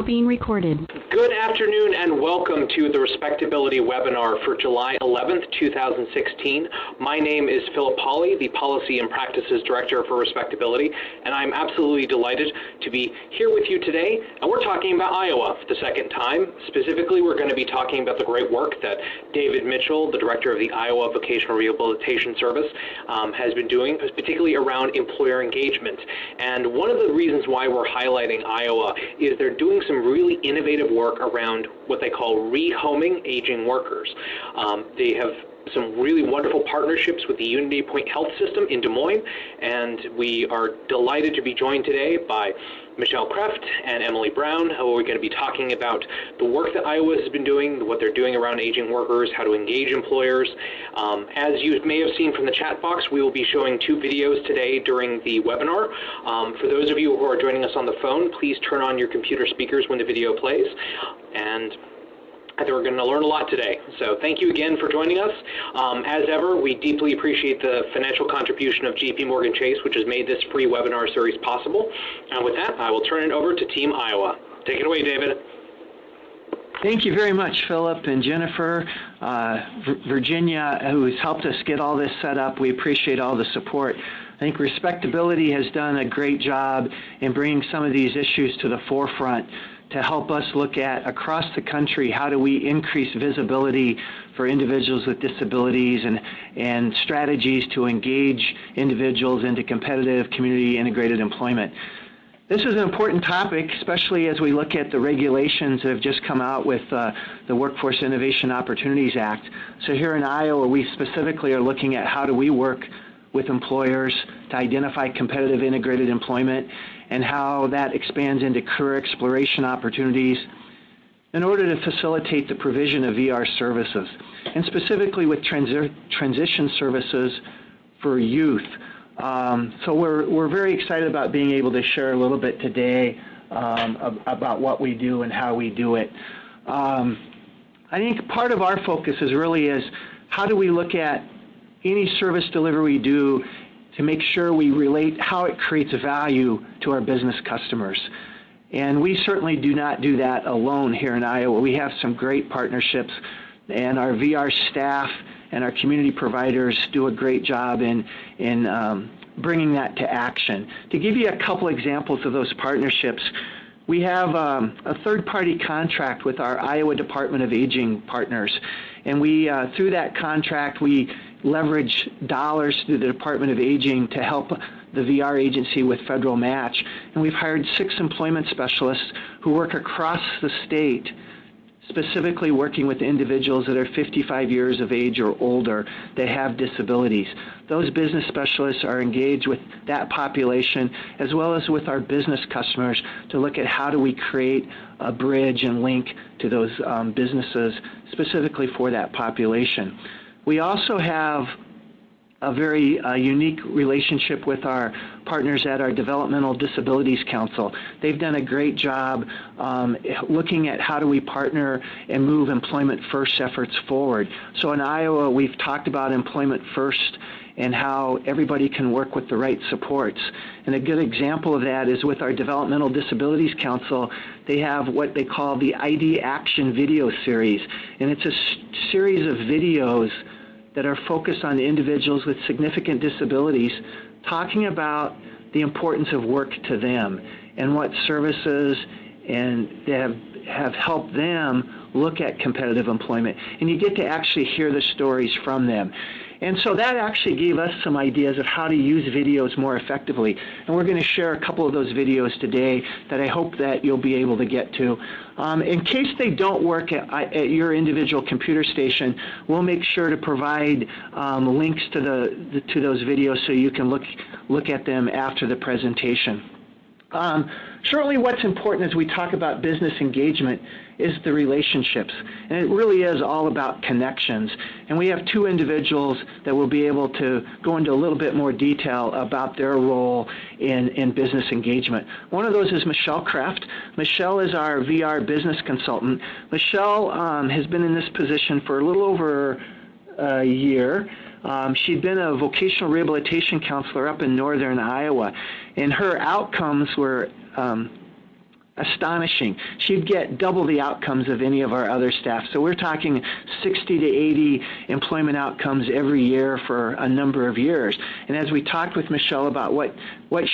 Being recorded. Good afternoon and welcome to the RespectAbility webinar for July 11th, 2016. My name is Phillip Pauli, the Policy and Practices Director for RespectAbility, and I'm absolutely delighted to be here with you today. And we're talking about Iowa for the second time. Specifically, we're going to be talking about the great work that David Mitchell, the Director of the Iowa Vocational Rehabilitation Service, has been doing, particularly around employer engagement. And one of the reasons why we're highlighting Iowa is they're doing some really innovative work around what they call rehoming aging workers. They have some really wonderful partnerships with the UnityPoint health system in Des Moines, and we are delighted to be joined today by Michelle Krefft and Emily Brown, who are going to be talking about the work that Iowa has been doing, what they're doing around aging workers, how to engage employers. As you may have seen from the chat box, we will be showing two videos today during the webinar. For those of you who are joining us on the phone, please turn on your computer speakers when the video plays. And I think we're going to learn a lot today. So thank you again for joining us. As ever, we deeply appreciate the financial contribution of JP Morgan Chase, which has made this free webinar series possible. And with that, I will turn it over to Team Iowa. Take it away, David. Thank you very much, Philip and Jennifer, Virginia, who has helped us get all this set up. We appreciate all the support. I think RespectAbility has done a great job in bringing some of these issues to the forefront to help us look at, across the country, how do we increase visibility for individuals with disabilities and strategies to engage individuals into competitive community integrated employment. This is an important topic, especially as we look at the regulations that have just come out with the Workforce Innovation Opportunities Act. So here in Iowa, we specifically are looking at how do we work with employers to identify competitive integrated employment and how that expands into career exploration opportunities in order to facilitate the provision of VR services, and specifically with transition services for youth. So we're very excited about being able to share a little bit today about what we do and how we do it. I think part of our focus is how do we look at any service delivery we do to make sure we relate how it creates value to our business customers. And we certainly do not do that alone here in Iowa. We have some great partnerships, and our VR staff and our community providers do a great job in bringing that to action. To give you a couple examples of those partnerships, we have a third-party contract with our Iowa Department of Aging partners, and we through that contract we leverage dollars through the Department of Aging to help the VR agency with federal match. And we've hired 6 employment specialists who work across the state, specifically working with individuals that are 55 years of age or older that have disabilities. Those business specialists are engaged with that population as well as with our business customers to look at how do we create a bridge and link to those businesses specifically for that population. We also have a very unique relationship with our partners at our Developmental Disabilities Council. They've done a great job looking at how do we partner and move Employment First efforts forward. So in Iowa, we've talked about Employment First and how everybody can work with the right supports. And a good example of that is with our Developmental Disabilities Council. They have what they call the ID Action Video Series, and it's a series of videos that are focused on individuals with significant disabilities, talking about the importance of work to them and what services and that have helped them look at competitive employment. And you get to actually hear the stories from them. And so that actually gave us some ideas of how to use videos more effectively. And we're going to share a couple of those videos today that I hope that you'll be able to get to. In case they don't work at your individual computer station, we'll make sure to provide links to those videos so you can look at them after the presentation. Certainly what's important as we talk about business engagement is the relationships, and it really is all about connections. And we have 2 individuals that will be able to go into a little bit more detail about their role in business engagement. One of those is Michelle Krefft. Michelle is our VR Business Consultant. Michelle has been in this position for a little over a year. She'd been a vocational rehabilitation counselor up in northern Iowa, and her outcomes were astonishing. She'd get double the outcomes of any of our other staff. So we're talking 60 to 80 employment outcomes every year for a number of years. And as we talked with Michelle about what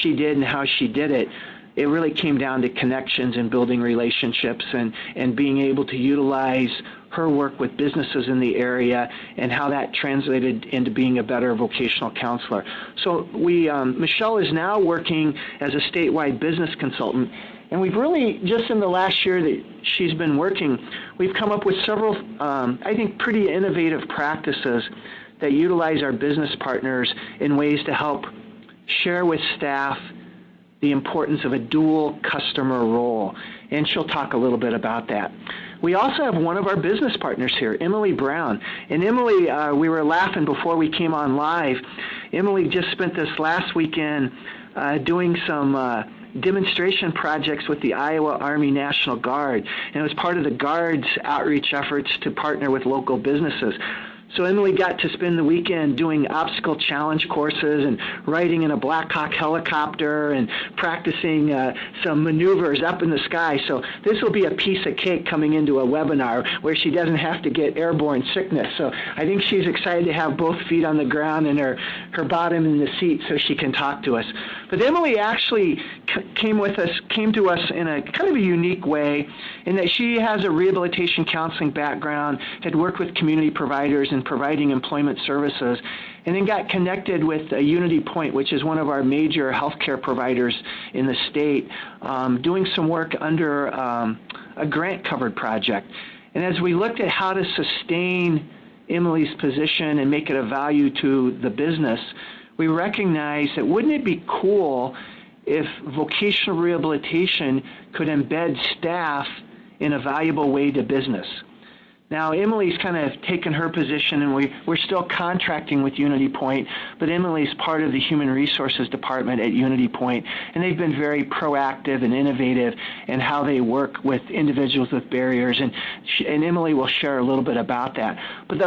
she did and how she did it, it really came down to connections and building relationships and being able to utilize her work with businesses in the area and how that translated into being a better vocational counselor. So Michelle is now working as a statewide business consultant. And we've really, just in the last year that she's been working, we've come up with several, I think, pretty innovative practices that utilize our business partners in ways to help share with staff the importance of a dual customer role. And she'll talk a little bit about that. We also have one of our business partners here, Emily Brown. And Emily, we were laughing before we came on live. Emily just spent this last weekend doing some demonstration projects with the Iowa Army National Guard, and it was part of the Guard's outreach efforts to partner with local businesses. So Emily got to spend the weekend doing obstacle challenge courses and riding in a Black Hawk helicopter and practicing some maneuvers up in the sky. So this will be a piece of cake coming into a webinar where she doesn't have to get airborne sickness. So I think she's excited to have both feet on the ground and her bottom in the seat so she can talk to us. But Emily actually came to us in a kind of a unique way in that she has a rehabilitation counseling background, had worked with community providers and providing employment services, and then got connected with UnityPoint, which is one of our major healthcare providers in the state, doing some work under a grant-covered project. And as we looked at how to sustain Emily's position and make it a value to the business, we recognized that wouldn't it be cool if vocational rehabilitation could embed staff in a valuable way to business. Now, Emily's kind of taken her position, and we're still contracting with UnityPoint, but Emily's part of the Human Resources Department at UnityPoint, and they've been very proactive and innovative in how they work with individuals with barriers, and Emily will share a little bit about that. But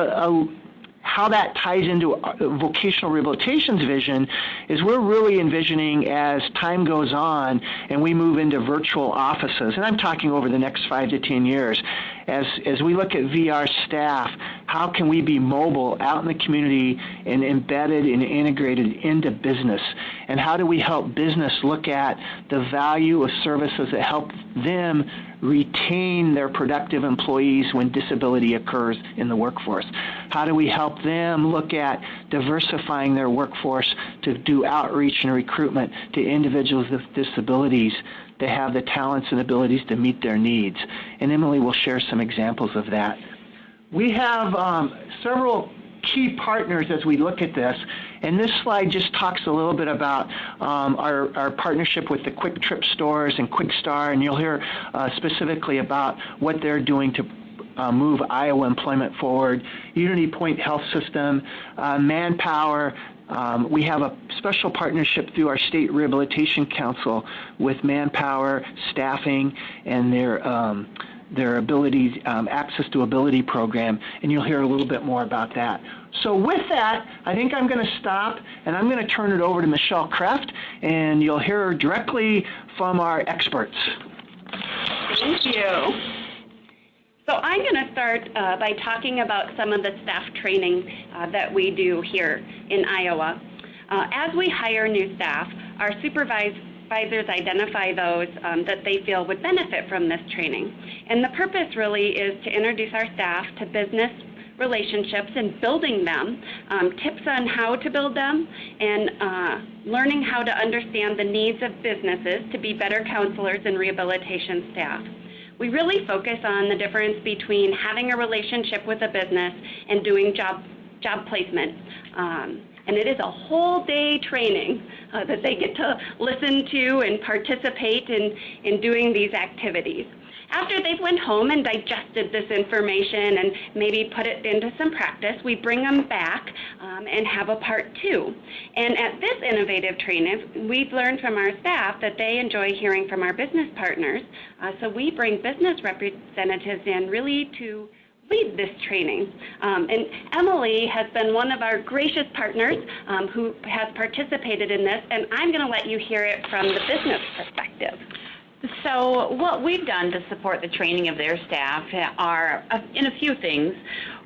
how that ties into vocational rehabilitation's vision is we're really envisioning as time goes on and we move into virtual offices, and I'm talking over the next 5 to 10 years, as we look at VR staff, how can we be mobile out in the community and embedded and integrated into business? And how do we help business look at the value of services that help them retain their productive employees when disability occurs in the workforce? How do we help them look at diversifying their workforce to do outreach and recruitment to individuals with disabilities that have the talents and abilities to meet their needs? And Emily will share some examples of that. We have several key partners as we look at this, and this slide just talks a little bit about our partnership with the Quick Trip stores and Quick Star, and you'll hear specifically about what they're doing to move Iowa employment forward. UnityPoint Health System, Manpower. We have a special partnership through our State Rehabilitation Council with Manpower Staffing and their ability, access to ability program, and you'll hear a little bit more about that. So with that, I think I'm going to stop, and I'm going to turn it over to Michelle Krefft, and you'll hear directly from our experts. Thank you. So I'm going to start by talking about some of the staff training that we do here in Iowa. As we hire new staff, our supervisors identify those that they feel would benefit from this training. And the purpose really is to introduce our staff to business relationships and building them, tips on how to build them, and learning how to understand the needs of businesses to be better counselors and rehabilitation staff. We really focus on the difference between having a relationship with a business and doing job placement. And it is a whole day training that they get to listen to and participate in doing these activities. After they've went home and digested this information and maybe put it into some practice, we bring them back and have a part 2. And at this innovative training, we've learned from our staff that they enjoy hearing from our business partners. So we bring business representatives in really to lead this training. And Emily has been one of our gracious partners who has participated in this, and I'm going to let you hear it from the business perspective. So So what we've done to support the training of their staff are in a few things.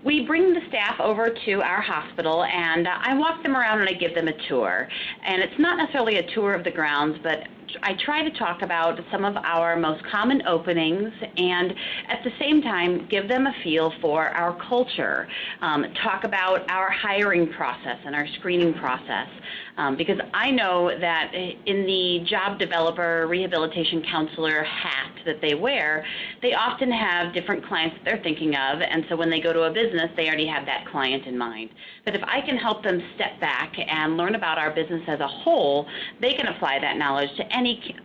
We bring the staff over to our hospital, and I walk them around and I give them a tour. And it's not necessarily a tour of the grounds, but I try to talk about some of our most common openings and at the same time give them a feel for our culture, talk about our hiring process and our screening process. Because I know that in the job developer, rehabilitation counselor hat that they wear, they often have different clients that they're thinking of, and so when they go to a business, they already have that client in mind. But if I can help them step back and learn about our business as a whole, they can apply that knowledge to any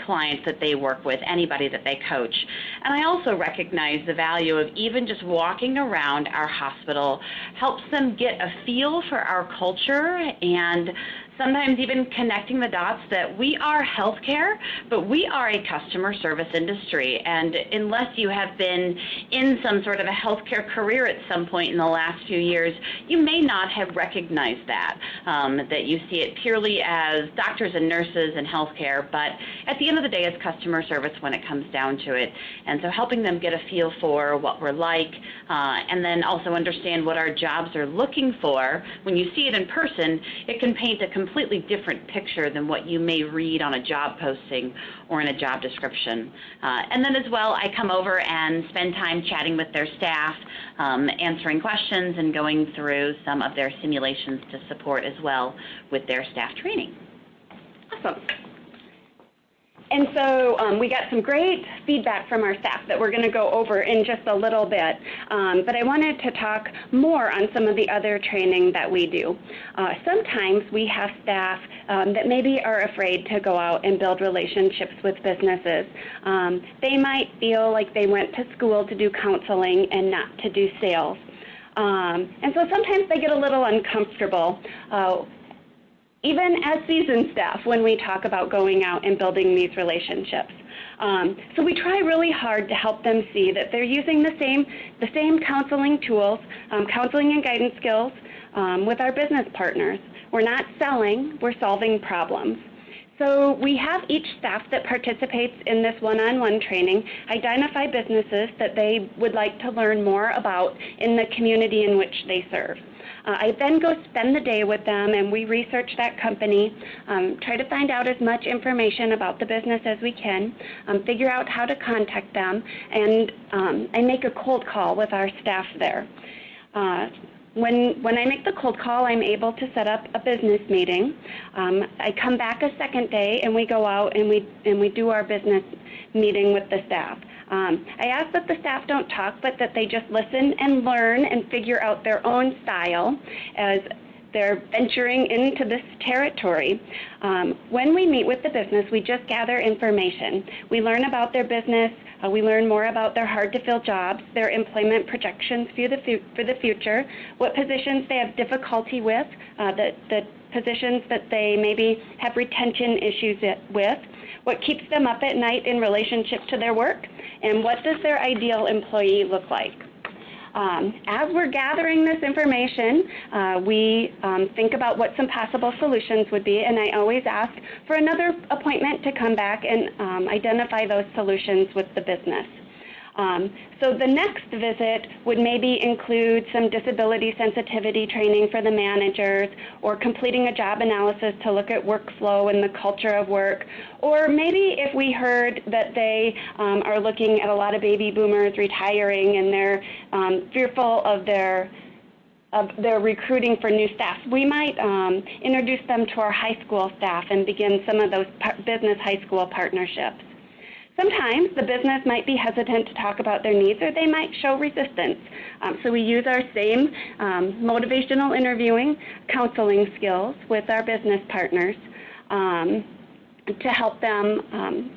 clients that they work with, anybody that they coach. And I also recognize the value of even just walking around our hospital helps them get a feel for our culture and sometimes even connecting the dots that we are healthcare, but we are a customer service industry. And unless you have been in some sort of a healthcare career at some point in the last few years, you may not have recognized that, that you see it purely as doctors and nurses and healthcare, but at the end of the day, it's customer service when it comes down to it. And so helping them get a feel for what we're like, and then also understand what our jobs are looking for. When you see it in person, it can paint a completely different picture than what you may read on a job posting or in a job description. And then as well, I come over and spend time chatting with their staff, answering questions and going through some of their simulations to support as well with their staff training. Awesome. And so we got some great feedback from our staff that we're going to go over in just a little bit, but I wanted to talk more on some of the other training that we do. Sometimes we have staff that maybe are afraid to go out and build relationships with businesses. They might feel like they went to school to do counseling and not to do sales. And so sometimes they get a little uncomfortable. Even as seasoned staff, when we talk about going out and building these relationships. So we try really hard to help them see that they're using the same counseling tools, counseling and guidance skills with our business partners. We're not selling, we're solving problems. So we have each staff that participates in this one-on-one training identify businesses that they would like to learn more about in the community in which they serve. I then go spend the day with them and we research that company, try to find out as much information about the business as we can, figure out how to contact them, and I make a cold call with our staff there. When I make the cold call, I'm able to set up a business meeting. I come back a second day and we go out and we do our business meeting with the staff. I ask that the staff don't talk, but that they just listen and learn and figure out their own style as they're venturing into this territory. When we meet with the business, we just gather information. We learn about their business. We learn more about their hard-to-fill jobs, their employment projections for the future, what positions they have difficulty with, the positions that they maybe have retention issues with, what keeps them up at night in relationship to their work, and what does their ideal employee look like. As we're gathering this information, we think about what some possible solutions would be, and I always ask for another appointment to come back and identify those solutions with the business. So the next visit would maybe include some disability sensitivity training for the managers, or completing a job analysis to look at workflow and the culture of work, or maybe if we heard that they are looking at a lot of baby boomers retiring and they're fearful of their recruiting for new staff, we might introduce them to our high school staff and begin some of those business high school partnerships. Sometimes the business might be hesitant to talk about their needs, or they might show resistance. So we use our same motivational interviewing counseling skills with our business partners to help them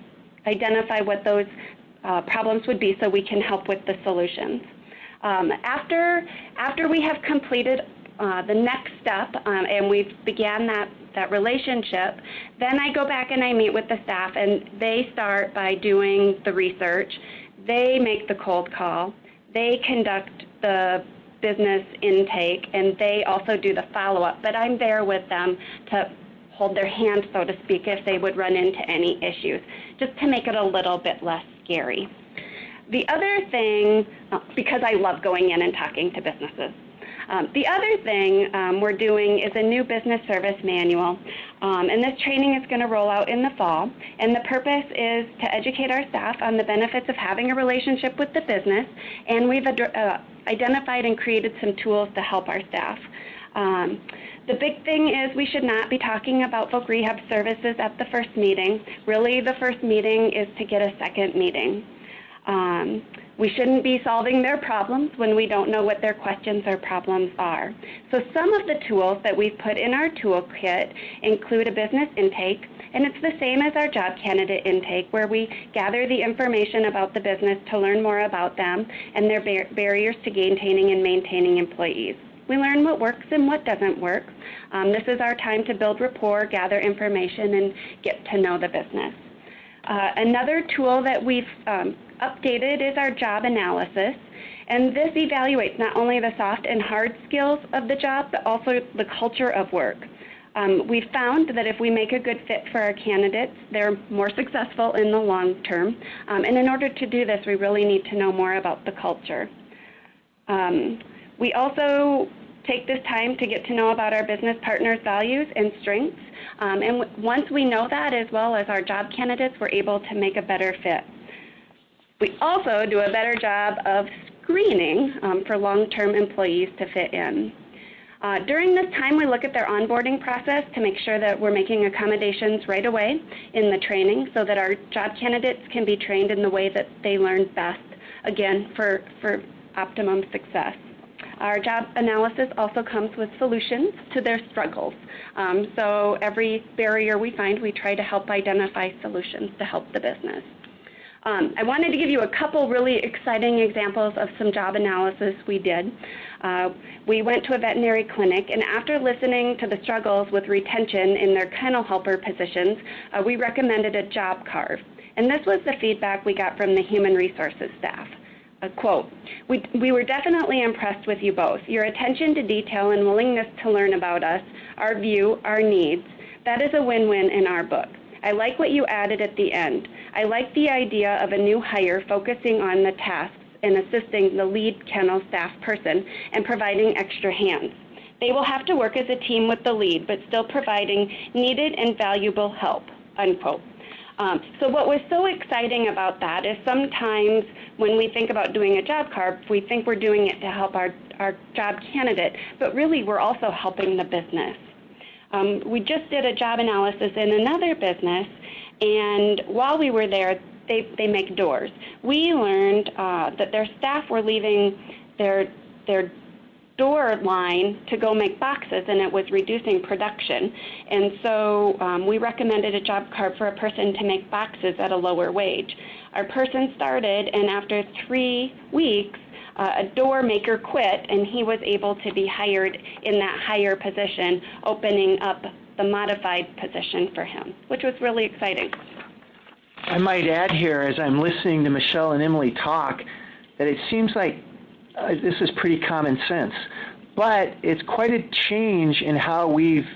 identify what those problems would be so we can help with the solutions. After we have completed the next step and we've began that relationship, then I go back and I meet with the staff, and they start by doing the research. They make the cold call. They conduct the business intake, and they also do the follow-up. But I'm there with them to hold their hand, so to speak, if they would run into any issues, just to make it a little bit less scary. The other thing, because I love going in and talking to businesses, the other thing we're doing is a new business service manual, and this training is going to roll out in the fall, and the purpose is to educate our staff on the benefits of having a relationship with the business, and we've identified and created some tools to help our staff. The big thing is we should not be talking about Voc Rehab Services at the first meeting. Really, the first meeting is to get a second meeting. We shouldn't be solving their problems when we don't know what their questions or problems are. So some of the tools that we've put in our toolkit include a business intake, and it's the same as our job candidate intake, where we gather the information about the business to learn more about them and their barriers to maintaining and maintaining employees. We learn what works and what doesn't work. This is our time to build rapport, gather information, and get to know the business. Another tool that we've updated is our job analysis, and this evaluates not only the soft and hard skills of the job, but also the culture of work. We've found that if we make a good fit for our candidates, they're more successful in the long term, and in order to do this, we really need to know more about the culture. We also take this time to get to know about our business partners' values and strengths, and once we know that, as well as our job candidates, we're able to make a better fit. We also do a better job of screening for long-term employees to fit in. During this time, we look at their onboarding process to make sure that we're making accommodations right away in the training so that our job candidates can be trained in the way that they learn best, again, for optimum success. Our job analysis also comes with solutions to their struggles. So every barrier we find, we try to help identify solutions to help the business. I wanted to give you a couple really exciting examples of some job analysis we did. We went to a veterinary clinic, and after listening to the struggles with retention in their kennel helper positions, we recommended a job carve. And this was the feedback we got from the human resources staff. Quote, we were definitely impressed with you both. Your attention to detail and willingness to learn about us, our view, our needs, that is a win-win in our book. I like what you added at the end. I like the idea of a new hire focusing on the tasks and assisting the lead kennel staff person and providing extra hands. They will have to work as a team with the lead, but still providing needed and valuable help, unquote. So what was so exciting about that is sometimes when we think about doing a job carve, we think we're doing it to help our job candidate, but really we're also helping the business. We just did a job analysis in another business, and while we were there, they make doors. We learned that their staff were leaving their door line to go make boxes, and it was reducing production. And so we recommended a job carve for a person to make boxes at a lower wage. Our person started, and after 3 weeks, a door maker quit, and he was able to be hired in that higher position, opening up the modified position for him, which was really exciting. I might add here, as I'm listening to Michelle and Emily talk, that it seems like this is pretty common sense, but it's quite a change in how we've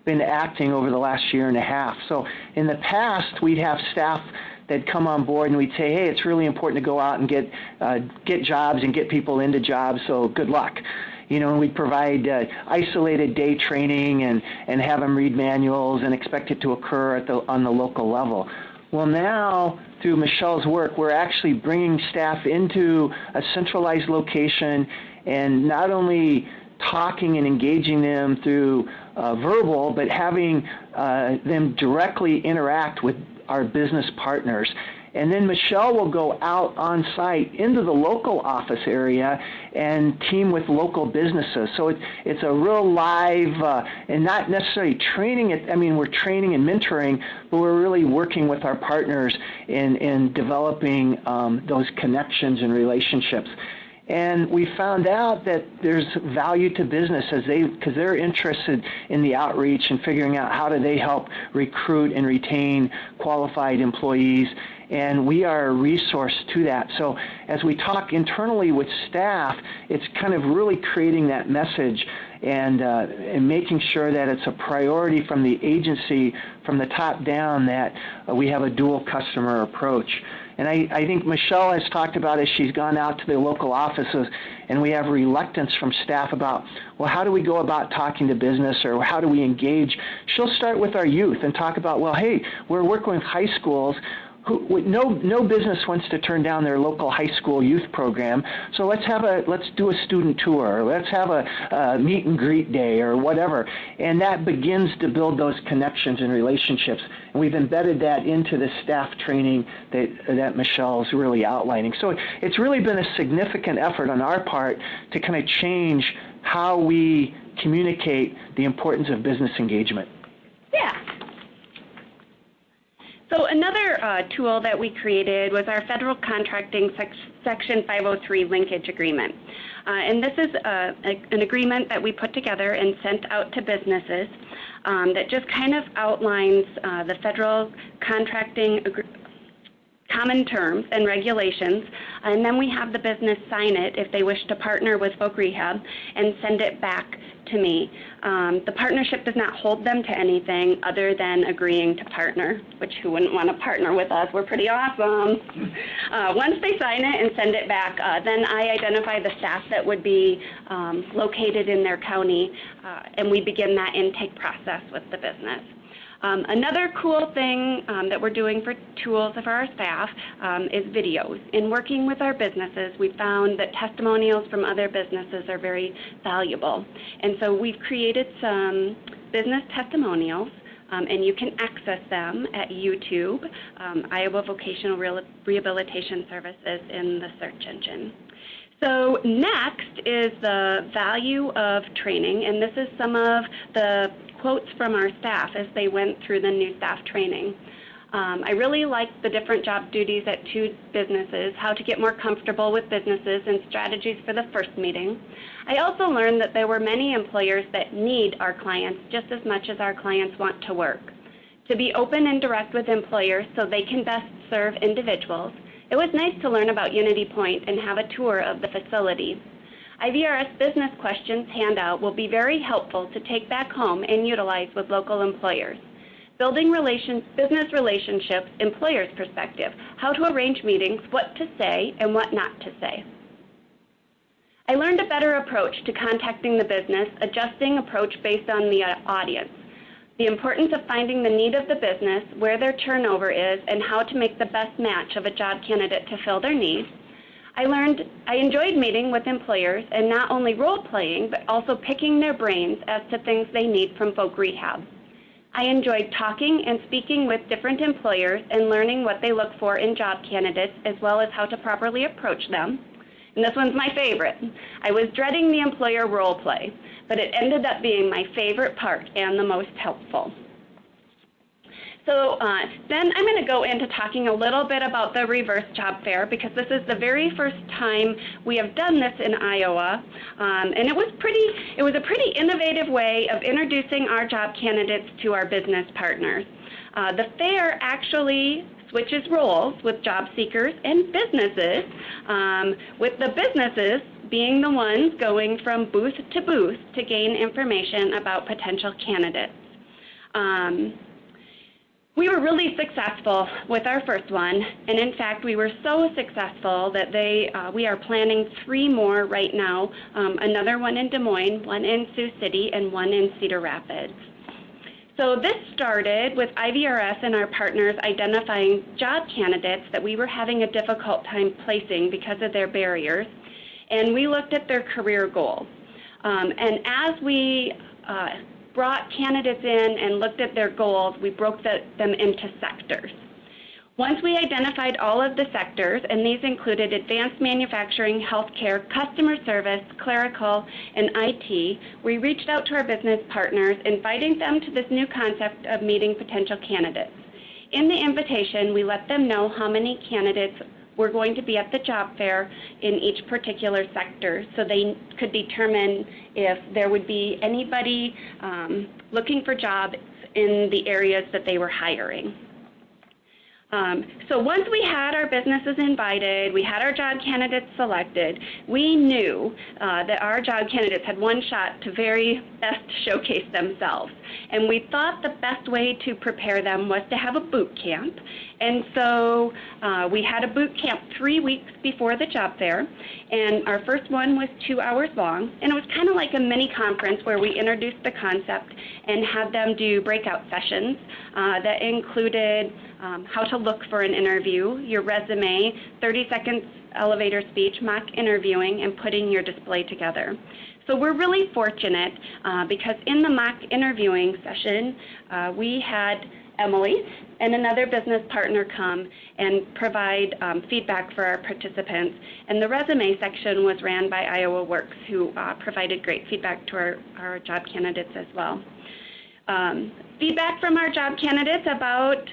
been acting over the last year and a half. So in the past, we'd have staff that'd come on board and we'd say, hey, it's really important to go out and get jobs and get people into jobs, so good luck. You know, and we'd provide isolated day training and have them read manuals and expect it to occur on the local level. Well, now, through Michelle's work, we're actually bringing staff into a centralized location and not only talking and engaging them through verbal, but having them directly interact with our business partners. And then Michelle will go out on site into the local office area and team with local businesses. So it's a real live and not necessarily training. We're training and mentoring, but we're really working with our partners in developing those connections and relationships. And we found out that there's value to business because they're interested in the outreach and figuring out how do they help recruit and retain qualified employees. And we are a resource to that. So as we talk internally with staff, it's kind of really creating that message and making sure that it's a priority from the agency, from the top down, that we have a dual customer approach. And I think Michelle has talked about as she's gone out to the local offices, and we have reluctance from staff about, well, how do we go about talking to business, or how do we engage? She'll start with our youth and talk about, well, hey, we're working with high schools. No business wants to turn down their local high school youth program, so let's do a student tour, or let's have a meet and greet day, or whatever, and that begins to build those connections and relationships. And we've embedded that into the staff training that Michelle's really outlining. So it's really been a significant effort on our part to kind of change how we communicate the importance of business engagement. Yeah. So another tool that we created was our federal contracting section 503 linkage agreement. And this is an agreement that we put together and sent out to businesses that just kind of outlines the federal contracting common terms and regulations, and then we have the business sign it if they wish to partner with Voc Rehab and send it back to me. The partnership does not hold them to anything other than agreeing to partner, which who wouldn't want to partner with us? We're pretty awesome. Once they sign it and send it back, then I identify the staff that would be located in their county, and we begin that intake process with the business. Another cool thing that we're doing for tools for our staff is videos. In working with our businesses, we found that testimonials from other businesses are very valuable. And so we've created some business testimonials, and you can access them at YouTube, Iowa Vocational Rehabilitation Services in the search engine. So next is the value of training, and this is some of the quotes from our staff as they went through the new staff training. I really liked the different job duties at two businesses, how to get more comfortable with businesses, and strategies for the first meeting. I also learned that there were many employers that need our clients just as much as our clients want to work. To be open and direct with employers so they can best serve individuals, it was nice to learn about UnityPoint and have a tour of the facility. IVRS Business Questions handout will be very helpful to take back home and utilize with local employers. Building business relationships, employer's perspective, how to arrange meetings, what to say and what not to say. I learned a better approach to contacting the business, adjusting approach based on the audience. The importance of finding the need of the business, where their turnover is, and how to make the best match of a job candidate to fill their needs. I enjoyed meeting with employers and not only role-playing, but also picking their brains as to things they need from Voc Rehab. I enjoyed talking and speaking with different employers and learning what they look for in job candidates, as well as how to properly approach them. And this one's my favorite. I was dreading the employer role play, but it ended up being my favorite part and the most helpful. So then I'm going to go into talking a little bit about the reverse job fair, because this is the very first time we have done this in Iowa, and it was a pretty innovative way of introducing our job candidates to our business partners. The fair actually switches roles with job seekers and businesses, with the businesses being the ones going from booth to gain information about potential candidates. We were really successful with our first one, and in fact, we were so successful that we are planning 3 more right now, another one in Des Moines, one in Sioux City, and one in Cedar Rapids. So this started with IVRS and our partners identifying job candidates that we were having a difficult time placing because of their barriers, and we looked at their career goals. And as we brought candidates in and looked at their goals, we broke them into sectors. Once we identified all of the sectors, and these included advanced manufacturing, healthcare, customer service, clerical, and IT, we reached out to our business partners, inviting them to this new concept of meeting potential candidates. In the invitation, we let them know how many candidates were going to be at the job fair in each particular sector, so they could determine if there would be anybody looking for jobs in the areas that they were hiring. So once we had our businesses invited, we had our job candidates selected, we knew that our job candidates had one shot to very best showcase themselves. And we thought the best way to prepare them was to have a boot camp. And so we had a boot camp 3 weeks before the job fair, and our first one was 2 hours long, and it was kind of like a mini conference where we introduced the concept and had them do breakout sessions that included how to look for an interview, your resume, 30 seconds elevator speech, mock interviewing, and putting your display together. So we're really fortunate because in the mock interviewing session, we had Emily and another business partner come and provide feedback for our participants. And the resume section was ran by Iowa Works, who provided great feedback to our job candidates as well. Feedback from our job candidates about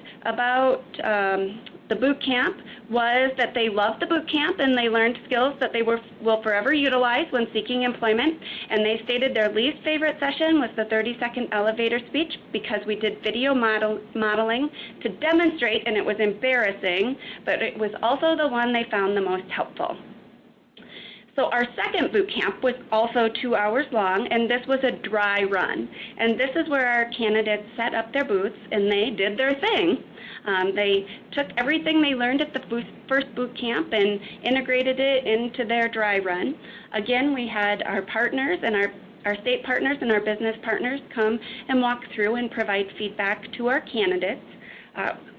the boot camp was that they loved the boot camp and they learned skills that they will forever utilize when seeking employment. And they stated their least favorite session was the 30-second elevator speech because we did video modeling to demonstrate, and it was embarrassing, but it was also the one they found the most helpful. So our second boot camp was also 2 hours long, and this was a dry run. And this is where our candidates set up their booths and they did their thing. They took everything they learned at the first boot camp and integrated it into their dry run. Again, we had our partners and our state partners and our business partners come and walk through and provide feedback to our candidates.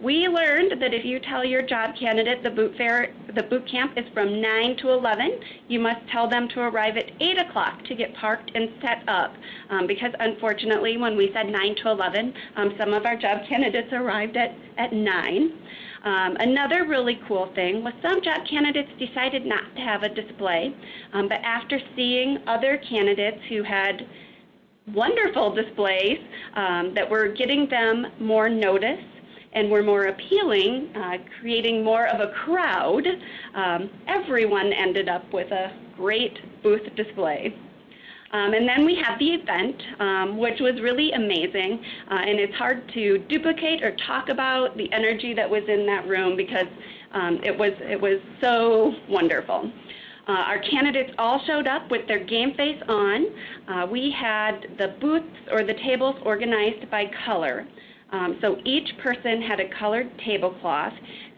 We learned that if you tell your job candidate the boot camp is from 9 to 11, you must tell them to arrive at 8 o'clock to get parked and set up. Because unfortunately, when we said 9 to 11, some of our job candidates arrived at 9. Another really cool thing was some job candidates decided not to have a display, but after seeing other candidates who had wonderful displays that were getting them more notice and were more appealing, creating more of a crowd, everyone ended up with a great booth display. And then we had the event, which was really amazing, and it's hard to duplicate or talk about the energy that was in that room because it was so wonderful. Our candidates all showed up with their game face on. We had the booths or the tables organized by color. So each person had a colored tablecloth.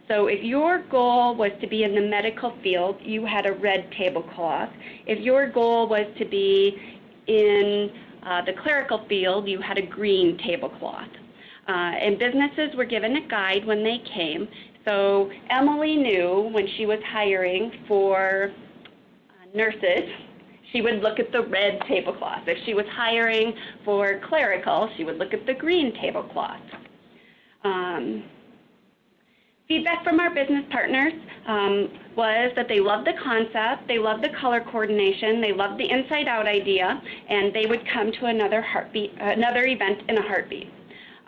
So if your goal was to be in the medical field, you had a red tablecloth. If your goal was to be in the clerical field, you had a green tablecloth. And businesses were given a guide when they came. So Emily knew when she was hiring for nurses, she would look at the red tablecloth. If she was hiring for clerical, she would look at the green tablecloth. Feedback from our business partners was that they loved the concept, they loved the color coordination, they loved the inside-out idea, and they would come to another event in a heartbeat.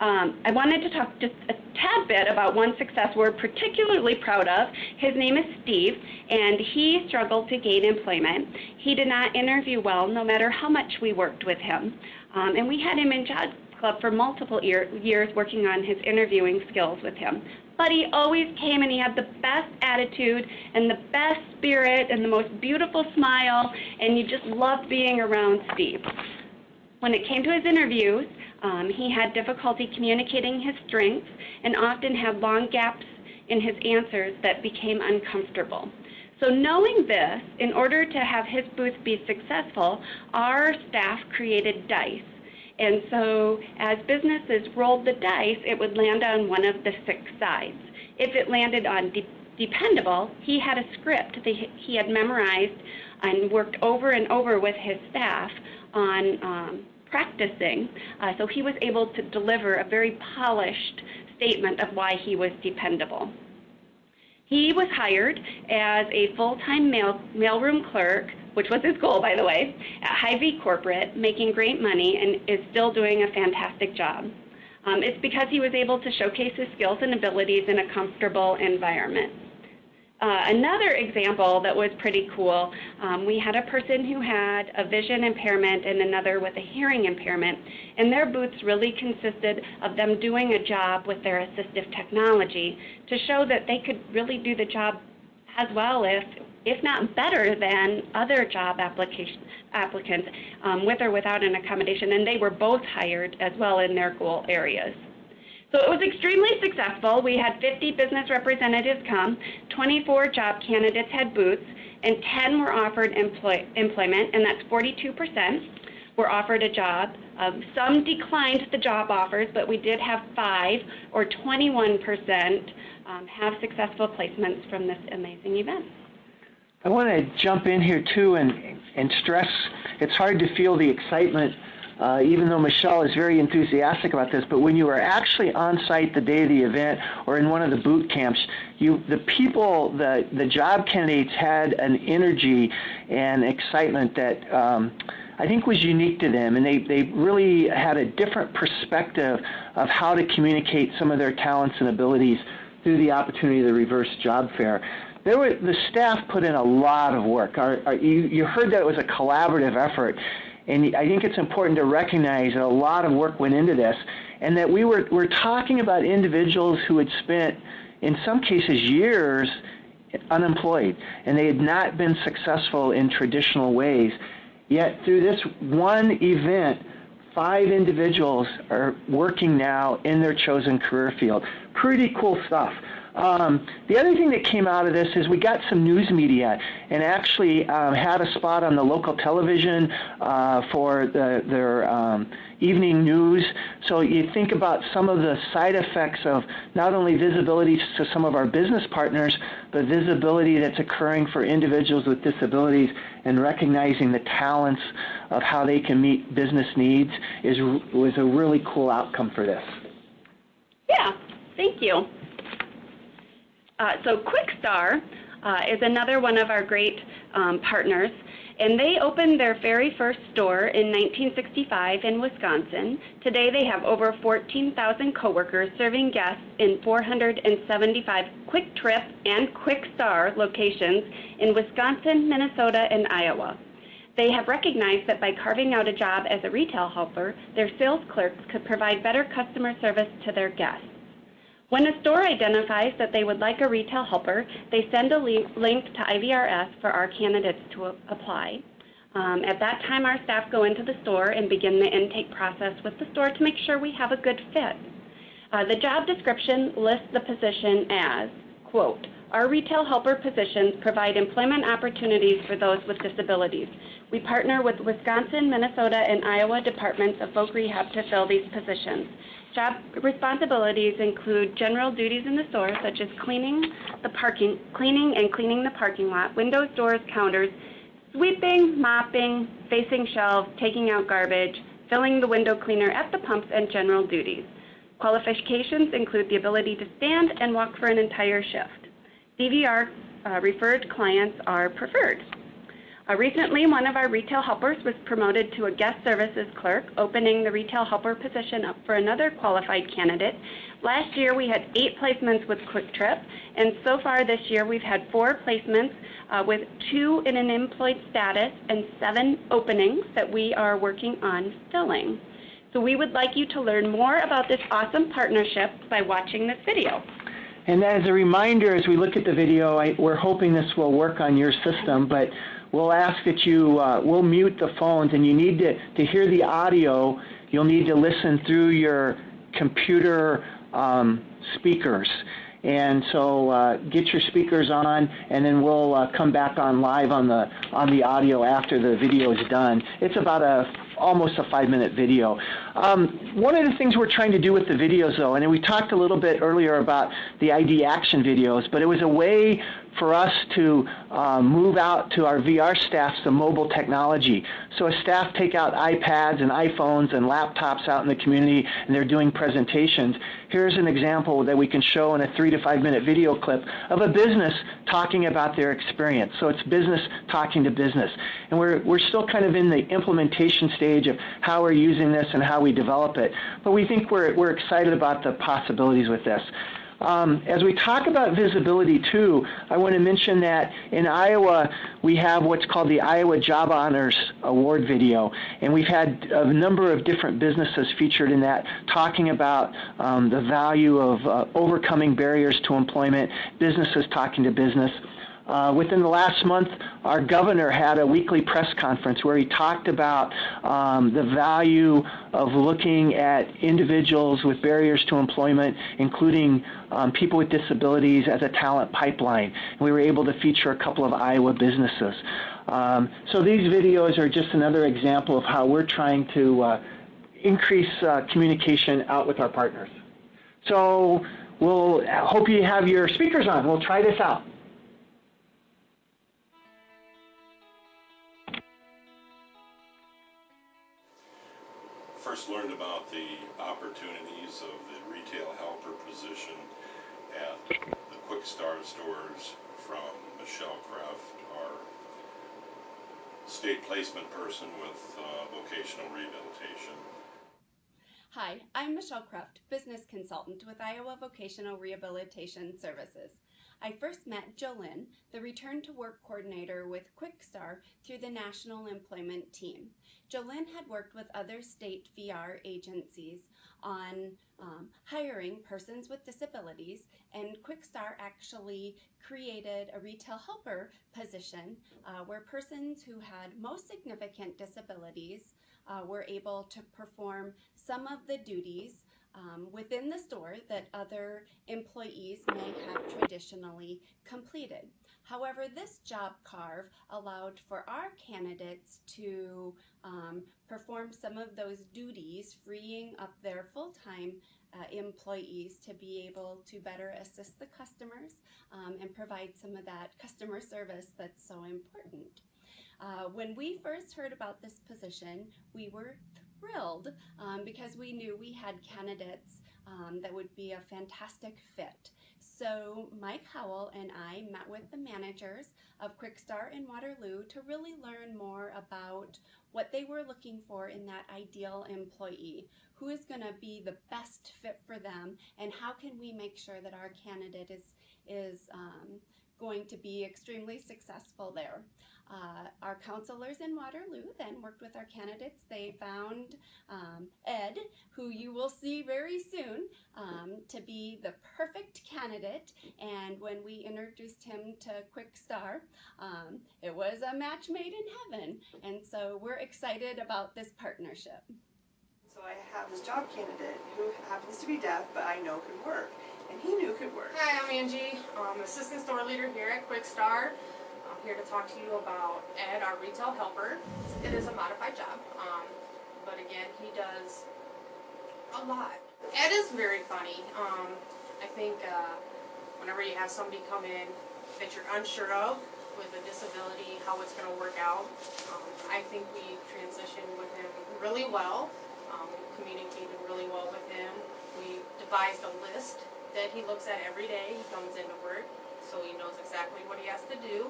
I wanted to talk just a tad bit about one success we're particularly proud of. His name is Steve, and he struggled to gain employment. He did not interview well, no matter how much we worked with him. And we had him in Job Club for multiple years working on his interviewing skills with him. But he always came and he had the best attitude and the best spirit and the most beautiful smile, and you just loved being around Steve. When it came to his interviews, he had difficulty communicating his strengths and often had long gaps in his answers that became uncomfortable. So knowing this, in order to have his booth be successful, our staff created dice. And so as businesses rolled the dice, it would land on one of the 6 sides. If it landed on dependable, he had a script that he had memorized and worked over and over with his staff on practicing, so he was able to deliver a very polished statement of why he was dependable. He was hired as a full-time mailroom clerk, which was his goal, by the way, at Hy-Vee Corporate, making great money and is still doing a fantastic job. It's because he was able to showcase his skills and abilities in a comfortable environment. Another example that was pretty cool, we had a person who had a vision impairment and another with a hearing impairment, and their booths really consisted of them doing a job with their assistive technology to show that they could really do the job as well, if not better than other job applicants with or without an accommodation, and they were both hired as well in their goal areas. So it was extremely successful. We had 50 business representatives come, 24 job candidates had booths, and 10 were offered employment, and that's 42% were offered a job. Some declined the job offers, but we did have 5, or 21%, have successful placements from this amazing event. I want to jump in here too and stress it's hard to feel the excitement, even though Michelle is very enthusiastic about this, but when you are actually on site the day of the event or in one of the boot camps, the job candidates had an energy and excitement that I think was unique to them, and they really had a different perspective of how to communicate some of their talents and abilities through the opportunity of the reverse job fair. The staff put in a lot of work. You heard that it was a collaborative effort, and I think it's important to recognize that a lot of work went into this, and that we're talking about individuals who had spent, in some cases, years unemployed, and they had not been successful in traditional ways. Yet through this one event, 5 individuals are working now in their chosen career field. Pretty cool stuff. The other thing that came out of this is we got some news media and actually had a spot on the local television for their evening news. So you think about some of the side effects of not only visibility to some of our business partners, but visibility that's occurring for individuals with disabilities, and recognizing the talents of how they can meet business needs was a really cool outcome for this. Yeah, thank you. So QuickStar is another one of our great partners, and they opened their very first store in 1965 in Wisconsin. Today they have over 14,000 coworkers serving guests in 475 Quick Trip and QuickStar locations in Wisconsin, Minnesota, and Iowa. They have recognized that by carving out a job as a retail helper, their sales clerks could provide better customer service to their guests. When a store identifies that they would like a retail helper, they send a link to IVRS for our candidates to apply. At that time, our staff go into the store and begin the intake process with the store to make sure we have a good fit. The job description lists the position as, quote, "Our retail helper positions provide employment opportunities for those with disabilities. We partner with Wisconsin, Minnesota, and Iowa departments of Voc Rehab to fill these positions. Job responsibilities include general duties in the store, such as cleaning and cleaning the parking lot, windows, doors, counters, sweeping, mopping, facing shelves, taking out garbage, filling the window cleaner at the pumps, and general duties. Qualifications include the ability to stand and walk for an entire shift. DVR referred clients are preferred." Recently, one of our retail helpers was promoted to a guest services clerk, opening the retail helper position up for another qualified candidate. Last year, we had 8 placements with Quick Trip, and so far this year, we've had 4 placements with 2 in an employed status and 7 openings that we are working on filling. So we would like you to learn more about this awesome partnership by watching this video. And as a reminder, as we look at the video, we're hoping this will work on your system, but we'll ask that we'll mute the phones, and you need to hear the audio, you'll need to listen through your computer speakers. And so get your speakers on, and then we'll come back on live on the audio after the video is done. It's about almost a 5-minute video. One of the things we're trying to do with the videos, though, and we talked a little bit earlier about the ID action videos, but it was a way for us to move out to our VR staff some mobile technology. So as staff take out iPads and iPhones and laptops out in the community and they're doing presentations, here's an example that we can show in a 3 to 5 minute video clip of a business talking about their experience. So it's business talking to business. And we're still kind of in the implementation stage of how we're using this and how we develop it. But we think we're excited about the possibilities with this. As we talk about visibility too, I want to mention that in Iowa, we have what's called the Iowa Job Honors Award video, and we've had a number of different businesses featured in that, talking about the value of overcoming barriers to employment, businesses talking to business. Within the last month, our governor had a weekly press conference where he talked about the value of looking at individuals with barriers to employment, including people with disabilities, as a talent pipeline. And we were able to feature a couple of Iowa businesses. So these videos are just another example of how we're trying to increase communication out with our partners. So we'll hope you have your speakers on. We'll try this out. First learned about the opportunities of the retail helper position at the Quick Start stores from Michelle Krefft, our state placement person with vocational rehabilitation. Hi, I'm Michelle Krefft, Business Consultant with Iowa Vocational Rehabilitation Services. I first met Jolynn, the Return to Work Coordinator with QuickStar, through the National Employment Team. Jolynn had worked with other state VR agencies on hiring persons with disabilities, and QuickStar actually created a retail helper position where persons who had most significant disabilities were able to perform some of the duties within the store that other employees may have traditionally completed. However, this job carve allowed for our candidates to perform some of those duties, freeing up their full-time employees to be able to better assist the customers and provide some of that customer service that's so important. When we first heard about this position, we were thrilled because we knew we had candidates that would be a fantastic fit. So Mike Howell and I met with the managers of QuickStar in Waterloo to really learn more about what they were looking for in that ideal employee, who is going to be the best fit for them, and how can we make sure that our candidate is going to be extremely successful there. Our counselors in Waterloo then worked with our candidates. They found Ed, who you will see very soon, to be the perfect candidate. And when we introduced him to QuickStar, it was a match made in heaven. And so we're excited about this partnership. So I have this job candidate who happens to be deaf, but I know could work. And he knew could work. Hi, I'm Angie. I'm Assistant Store Leader here at QuickStar. I'm here to talk to you about Ed, our retail helper. It is a modified job, but again, he does a lot. Ed is very funny. I think whenever you have somebody come in that you're unsure of with a disability, how it's going to work out, I think we transitioned with him really well. We communicated really well with him. We devised a list that he looks at every day. He comes into work, so he knows exactly what he has to do,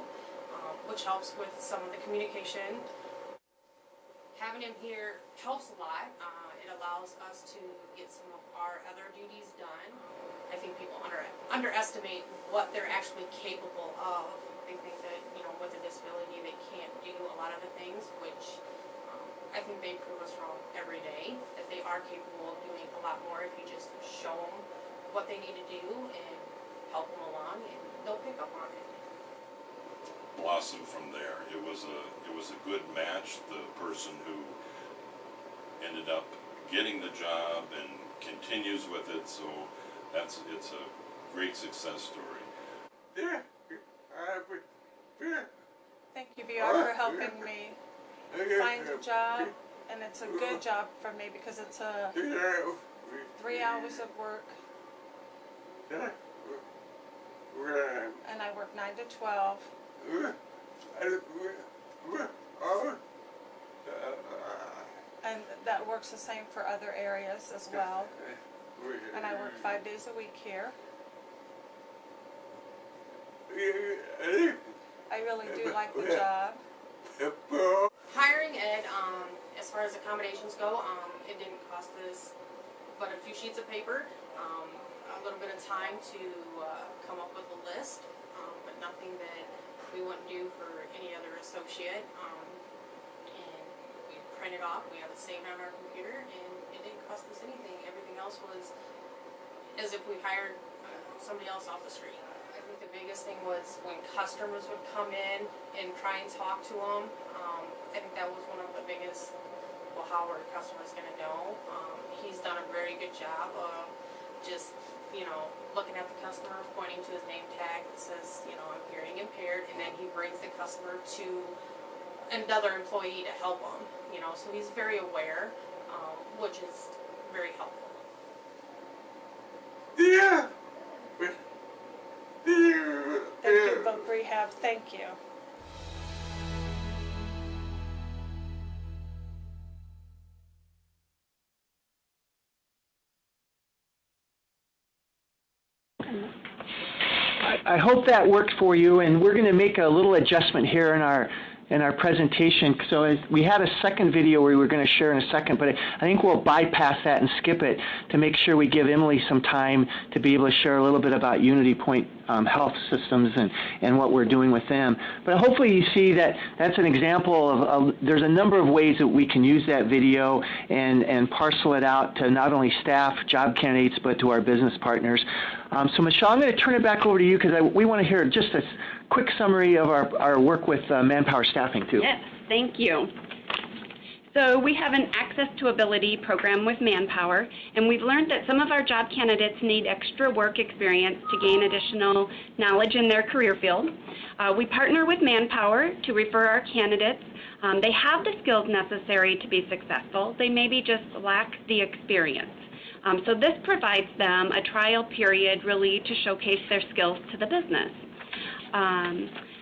which helps with some of the communication. Having him here helps a lot. It allows us to get some of our other duties done. I think people underestimate what they're actually capable of. They think that, you know, with a disability they can't do a lot of the things, which I think they prove us wrong every day, that they are capable of doing a lot more if you just show them what they need to do and help them along, and they'll pick up on it. Blossom from there. It was a good match. The person who ended up getting the job and continues with it, so it's a great success story. Thank you, VR, for helping me find a job, and it's a good job for me because it's 3 hours of work, and I work 9 to 12. And that works the same for other areas as well. And I work 5 days a week here. I really do like the job. Hiring Ed, as far as accommodations go, it didn't cost us but a few sheets of paper. a little bit of time to come up with a list, but nothing that we wouldn't do for any other associate. And we print it off, we have it saved on our computer, and it didn't cost us anything. Everything else was as if we hired somebody else off the street. I think the biggest thing was when customers would come in and try and talk to them. I think that was one of the biggest, well, how are customers going to know? He's done a very good job of just, you know, looking at the customer, pointing to his name tag that says, you know, I'm hearing impaired, and then he brings the customer to another employee to help them, you know, so he's very aware, which is very helpful. Yeah. Thank you, Voc Rehab. Thank you. I hope that worked for you, and we're going to make a little adjustment here in our presentation. So as we had a second video we were going to share in a second, but I think we'll bypass that and skip it to make sure we give Emily some time to be able to share a little bit about UnityPoint health systems and what we're doing with them. But hopefully you see that that's an example of there's a number of ways that we can use that video and parcel it out to not only staff, job candidates, but to our business partners. So Michelle, I'm going to turn it back over to you because we want to hear just a quick summary of our work with manpower staffing too. Yes, thank you. So we have an Access to Ability program with Manpower, and we've learned that some of our job candidates need extra work experience to gain additional knowledge in their career field. We partner with Manpower to refer our candidates. They have the skills necessary to be successful. They maybe just lack the experience. So this provides them a trial period really to showcase their skills to the business.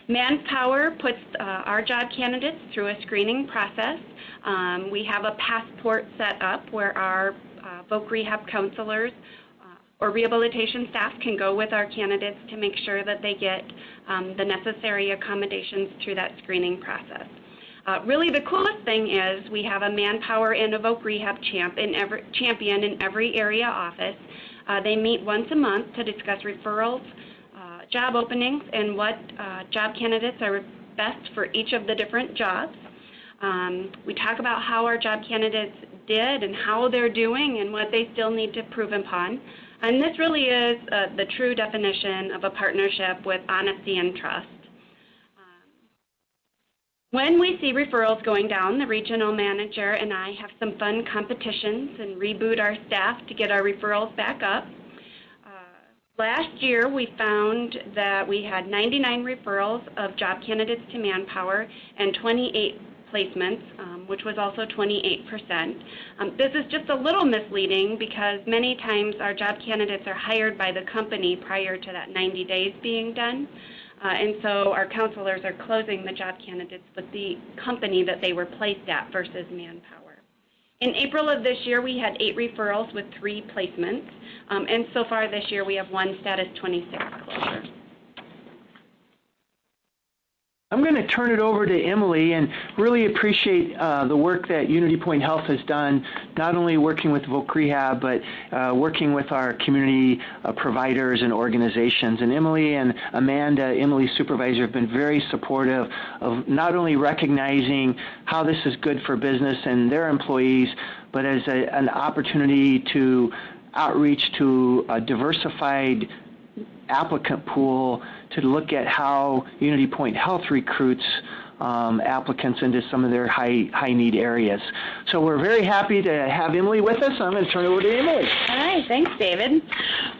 Manpower puts our job candidates through a screening process. We have a passport set up where our Voc Rehab counselors or rehabilitation staff can go with our candidates to make sure that they get the necessary accommodations through that screening process. Really the coolest thing is we have a Manpower and a Voc Rehab champion in every area office. They meet once a month to discuss referrals, job openings, and what job candidates are best for each of the different jobs. We talk about how our job candidates did and how they're doing and what they still need to improve upon. And this really is the true definition of a partnership with honesty and trust. When we see referrals going down, the regional manager and I have some fun competitions and reboot our staff to get our referrals back up. Last year, we found that we had 99 referrals of job candidates to Manpower and 28 placements, which was also 28%. This is just a little misleading because many times our job candidates are hired by the company prior to that 90 days being done. And so our counselors are closing the job candidates with the company that they were placed at versus Manpower. In April of this year, we had 8 referrals with 3 placements. And so far this year, we have 1 status 26 closure. I'm going to turn it over to Emily and really appreciate the work that UnityPoint Health has done, not only working with Voc Rehab, but working with our community providers and organizations. And Emily and Amanda, Emily's supervisor, have been very supportive of not only recognizing how this is good for business and their employees, but as an opportunity to outreach to a diversified applicant pool to look at how UnityPoint Health recruits applicants into some of their high need areas. So we're very happy to have Emily with us. I'm going to turn it over to Emily. All right, thanks, David.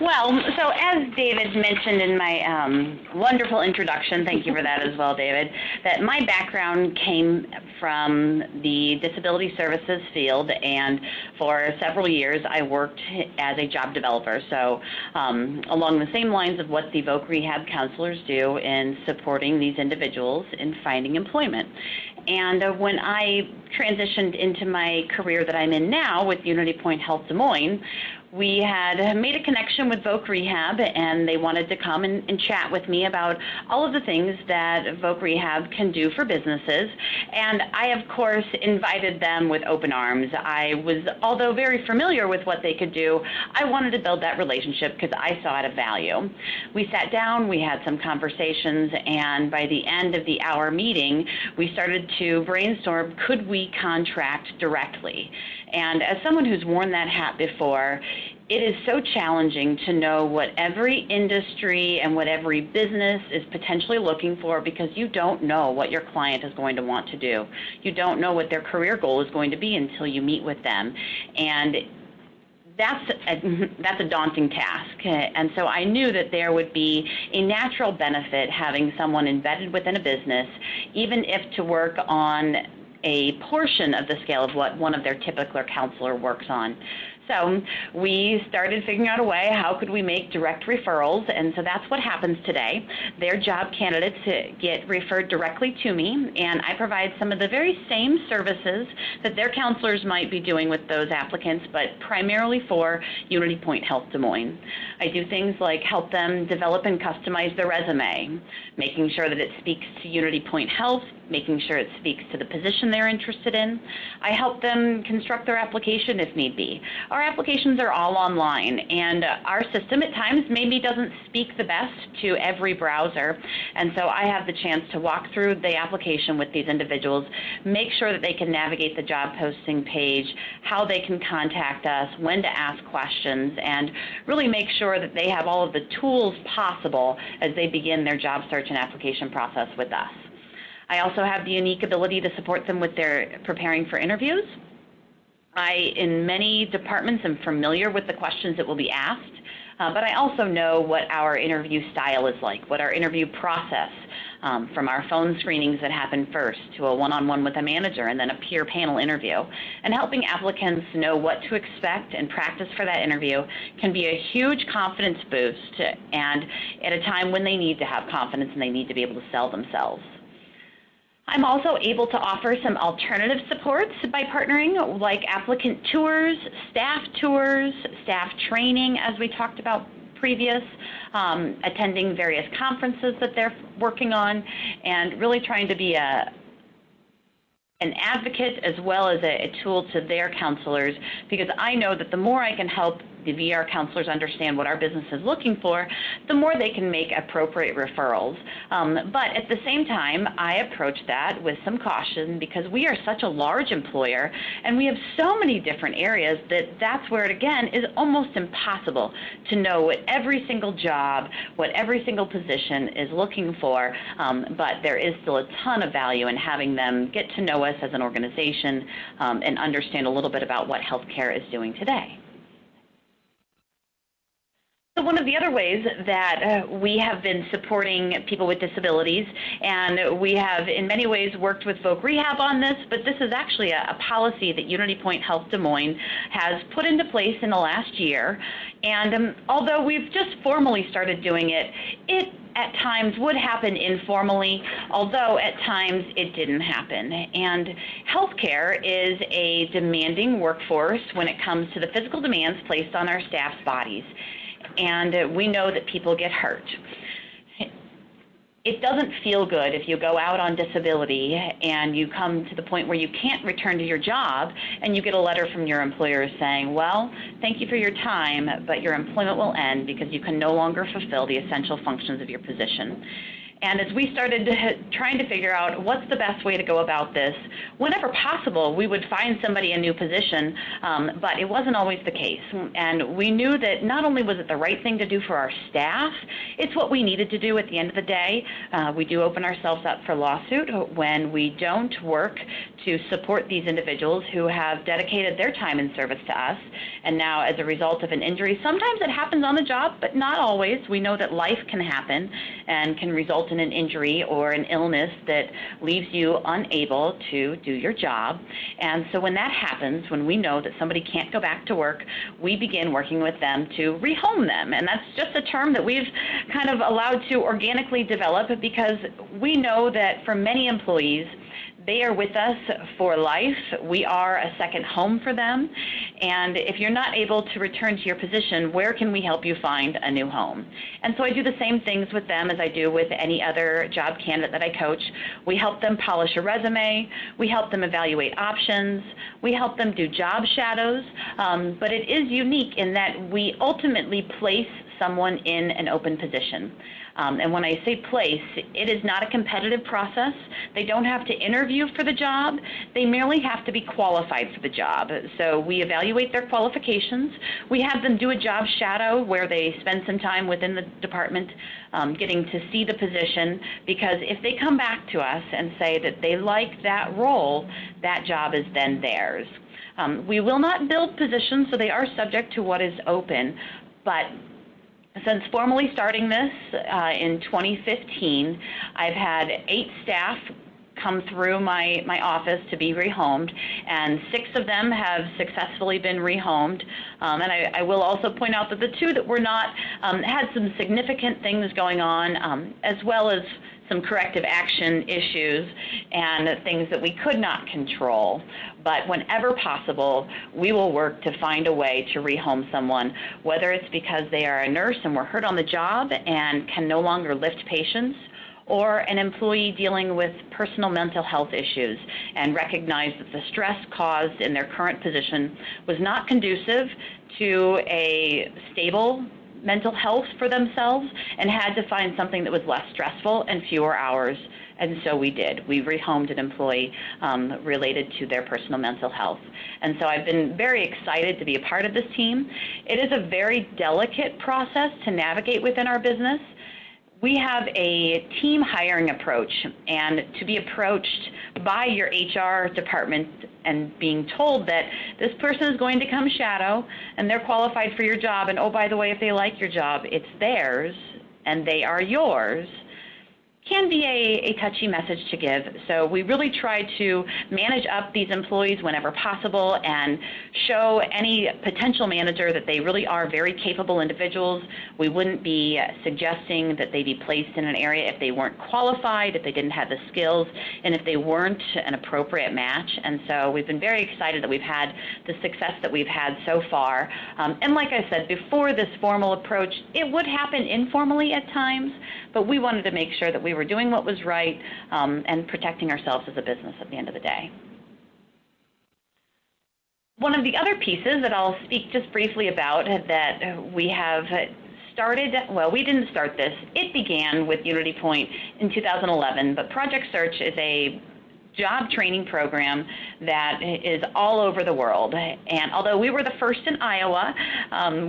Well, so as David mentioned in my wonderful introduction, thank you for that as well, David, that my background came from the disability services field, and for several years I worked as a job developer. So along the same lines of what the Voc Rehab counselors do in supporting these individuals in finding employment. And when I transitioned into my career that I'm in now with UnityPoint Health Des Moines, we had made a connection with Voc Rehab, and they wanted to come and chat with me about all of the things that Voc Rehab can do for businesses. And I, of course, invited them with open arms. I was, although very familiar with what they could do, I wanted to build that relationship because I saw it of value. We sat down, we had some conversations, and by the end of the hour meeting, we started to brainstorm, could we contract directly? And as someone who's worn that hat before, it is so challenging to know what every industry and what every business is potentially looking for, because you don't know what your client is going to want to do. You don't know what their career goal is going to be until you meet with them. And that's a daunting task. And so I knew that there would be a natural benefit having someone embedded within a business, even if to work on a portion of the scale of what one of their typical counselor works on. So we started figuring out a way, how could we make direct referrals, and so that's what happens today. Their job candidates get referred directly to me, and I provide some of the very same services that their counselors might be doing with those applicants, but primarily for UnityPoint Health Des Moines. I do things like help them develop and customize their resume, making sure that it speaks to UnityPoint Health, making sure it speaks to the position they're interested in. I help them construct their application if need be. Our applications are all online, and our system at times maybe doesn't speak the best to every browser, and so I have the chance to walk through the application with these individuals, make sure that they can navigate the job posting page, how they can contact us, when to ask questions, and really make sure that they have all of the tools possible as they begin their job search and application process with us. I also have the unique ability to support them with their preparing for interviews. I, in many departments, am familiar with the questions that will be asked, but I also know what our interview style is like, what our interview process, from our phone screenings that happen first to a one-on-one with a manager and then a peer panel interview. And helping applicants know what to expect and practice for that interview can be a huge confidence boost, and at a time when they need to have confidence and they need to be able to sell themselves. I'm also able to offer some alternative supports by partnering, like applicant tours, staff training, as we talked about previous, attending various conferences that they're working on, and really trying to be an advocate as well as a tool to their counselors, because I know that the more I can help the VR counselors understand what our business is looking for, the more they can make appropriate referrals. But at the same time, I approach that with some caution, because we are such a large employer and we have so many different areas that's where it, again, is almost impossible to know what every single job, what every single position is looking for. But there is still a ton of value in having them get to know us as an organization and understand a little bit about what healthcare is doing today. So one of the other ways that we have been supporting people with disabilities, and we have in many ways worked with Voc Rehab on this, but this is actually a policy that UnityPoint Health Des Moines has put into place in the last year. And although we've just formally started doing it, it at times would happen informally, although at times it didn't happen. And healthcare is a demanding workforce when it comes to the physical demands placed on our staff's bodies. And we know that people get hurt. It doesn't feel good if you go out on disability and you come to the point where you can't return to your job and you get a letter from your employer saying, well, thank you for your time, but your employment will end because you can no longer fulfill the essential functions of your position. And as we started trying to figure out what's the best way to go about this, whenever possible, we would find somebody a new position, but it wasn't always the case. And we knew that not only was it the right thing to do for our staff, it's what we needed to do at the end of the day. We do open ourselves up for lawsuit when we don't work to support these individuals who have dedicated their time and service to us. And now, as a result of an injury, sometimes it happens on the job, but not always. We know that life can happen and can result in an injury or an illness that leaves you unable to do your job. And so when that happens, when we know that somebody can't go back to work, we begin working with them to rehome them. And that's just a term that we've kind of allowed to organically develop, because we know that for many employees, They are with us for life. We are a second home for them. And if you're not able to return to your position, where can we help you find a new home? And so I do the same things with them as I do with any other job candidate that I coach. We help them polish a resume. We help them evaluate options. We help them do job shadows. But it is unique in that we ultimately place someone in an open position. And when I say place, it is not a competitive process. They don't have to interview for the job. They merely have to be qualified for the job. So we evaluate their qualifications. We have them do a job shadow where they spend some time within the department getting to see the position, because if they come back to us and say that they like that role, that job is then theirs. We will not build positions, so they are subject to what is open, but since formally starting this in 2015, I've had 8 staff come through my office to be rehomed, and 6 of them have successfully been rehomed. And I will also point out that the 2 that were not had some significant things going on, as well as some corrective action issues and things that we could not control. But whenever possible, we will work to find a way to rehome someone, whether it's because they are a nurse and were hurt on the job and can no longer lift patients, or an employee dealing with personal mental health issues and recognize that the stress caused in their current position was not conducive to a stable mental health for themselves and had to find something that was less stressful and fewer hours. And so we did. We rehomed an employee related to their personal mental health. And so I've been very excited to be a part of this team. It is a very delicate process to navigate within our business. We have a team hiring approach, and to be approached by your HR department and being told that this person is going to come shadow and they're qualified for your job, and oh, by the way, if they like your job, it's theirs and they are yours, can be a touchy message to give. So we really try to manage up these employees whenever possible and show any potential manager that they really are very capable individuals. We wouldn't be suggesting that they be placed in an area if they weren't qualified, if they didn't have the skills, and if they weren't an appropriate match. And so we've been very excited that we've had the success that we've had so far. And like I said, before this formal approach, it would happen informally at times, but we wanted to make sure that we were doing what was right and protecting ourselves as a business at the end of the day. One of the other pieces that I'll speak just briefly about that we have started, well, we didn't start this. It began with UnityPoint in 2011, but Project Search is a job training program that is all over the world. And although we were the first in Iowa,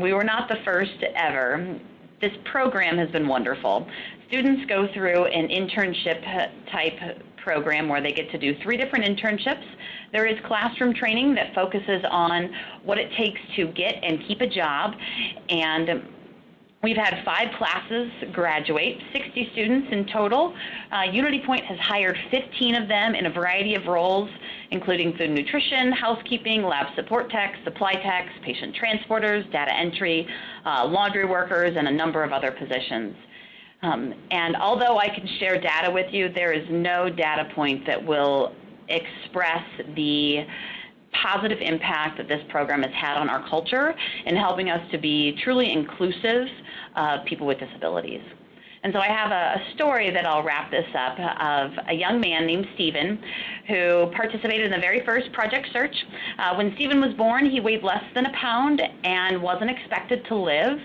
we were not the first ever. This program has been wonderful. Students go through an internship type program where they get to do 3 different internships. There is classroom training that focuses on what it takes to get and keep a job, and we've had 5 classes graduate, 60 students in total. UnityPoint has hired 15 of them in a variety of roles, including food and nutrition, housekeeping, lab support techs, supply techs, patient transporters, data entry, laundry workers, and a number of other positions. And although I can share data with you, there is no data point that will express the positive impact that this program has had on our culture in helping us to be truly inclusive of people with disabilities. And so I have a story that I'll wrap this up of a young man named Stephen who participated in the very first Project Search. When Stephen was born, he weighed less than a pound and wasn't expected to live.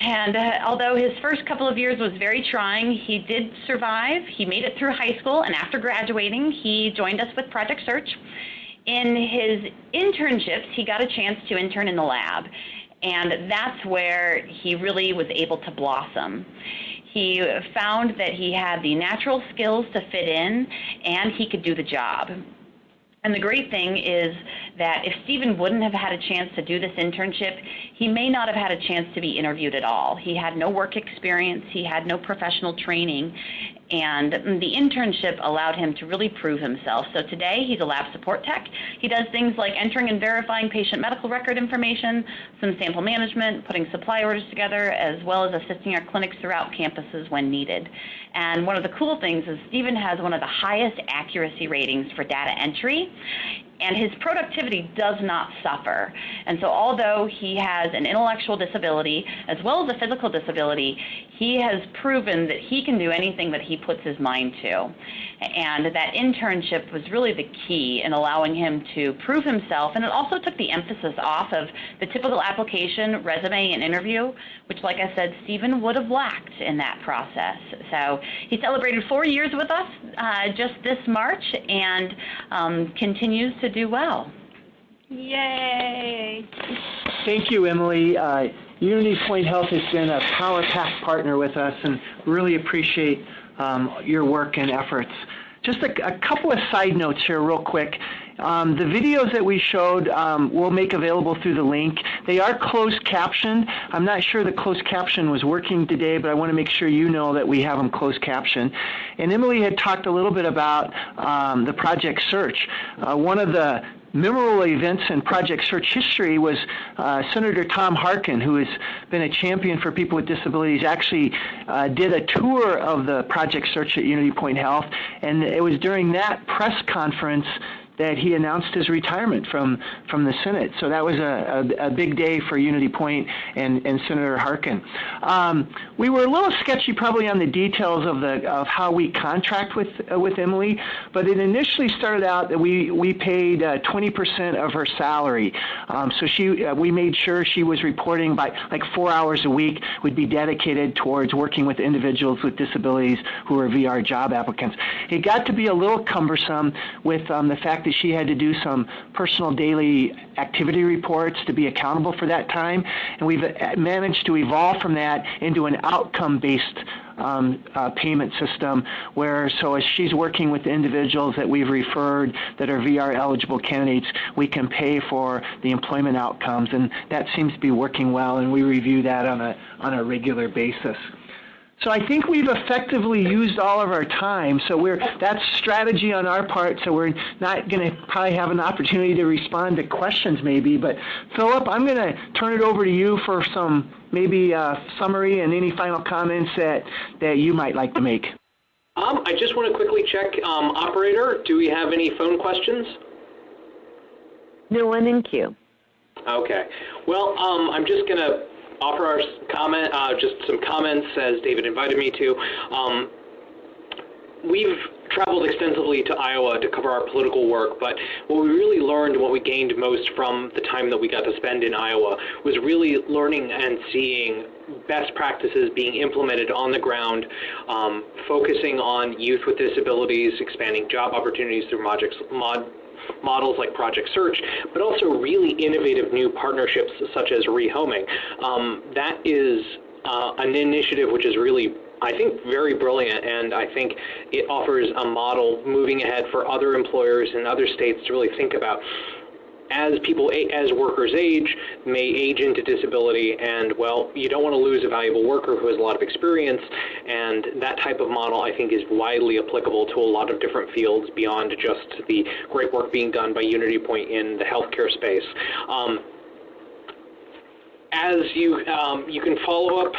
And although his first couple of years was very trying, he did survive. He made it through high school, and after graduating, he joined us with Project Search. In his internships, he got a chance to intern in the lab, and that's where he really was able to blossom. He found that he had the natural skills to fit in, and he could do the job. And the great thing is that if Stephen wouldn't have had a chance to do this internship, he may not have had a chance to be interviewed at all. He had no work experience, he had no professional training, and the internship allowed him to really prove himself. So today he's a lab support tech. He does things like entering and verifying patient medical record information, some sample management, putting supply orders together, as well as assisting our clinics throughout campuses when needed. And one of the cool things is Stephen has one of the highest accuracy ratings for data entry, and his productivity does not suffer. And so although he has an intellectual disability as well as a physical disability, he has proven that he can do anything that he puts his mind to. And that internship was really the key in allowing him to prove himself, and it also took the emphasis off of the typical application, resume, and interview, which, like I said, Stephen would have lacked in that process. So he celebrated 4 years with us just this March, and continues to do well. Yay! Thank you, Emily. UnityPoint Health has been a power-packed partner with us, and really appreciate your work and efforts. Just a couple of side notes here real quick. The videos that we showed we'll make available through the link. They are closed captioned. I'm not sure the closed caption was working today, but I want to make sure you know that we have them closed captioned. And Emily had talked a little bit about the Project Search. One of the memorable events in Project Search history was Senator Tom Harkin, who has been a champion for people with disabilities, actually did a tour of the Project Search at UnityPoint Health, and it was during that press conference that he announced his retirement from the Senate. So that was a big day for UnityPoint and Senator Harkin. We were a little sketchy probably on the details of how we contract with Emily, but it initially started out that we paid 20% of her salary. So we made sure she was reporting by like 4 hours a week would be dedicated towards working with individuals with disabilities who are VR job applicants. It got to be a little cumbersome with the fact that she had to do some personal daily activity reports to be accountable for that time, and we've managed to evolve from that into an outcome-based payment system where, so as she's working with individuals that we've referred that are VR eligible candidates, we can pay for the employment outcomes, and that seems to be working well, and we review that on a regular basis. So I think we've effectively used all of our time. So that's strategy on our part. So we're not going to probably have an opportunity to respond to questions maybe. But Phillip, I'm going to turn it over to you for some maybe summary and any final comments that you might like to make. I just want to quickly check, operator, do we have any phone questions? No one in queue. Okay. Well, I'm just going to offer our comment, just some comments as David invited me to. We've traveled extensively to Iowa to cover our political work, but what we really learned, what we gained most from the time that we got to spend in Iowa was really learning and seeing best practices being implemented on the ground, focusing on youth with disabilities, expanding job opportunities through models like Project Search, but also really innovative new partnerships such as rehoming. That is an initiative which is really, I think, very brilliant, and I think it offers a model moving ahead for other employers in other states to really think about. As workers age, may age into disability, and well, you don't want to lose a valuable worker who has a lot of experience, and that type of model I think is widely applicable to a lot of different fields beyond just the great work being done by UnityPoint in the healthcare space. As you can follow up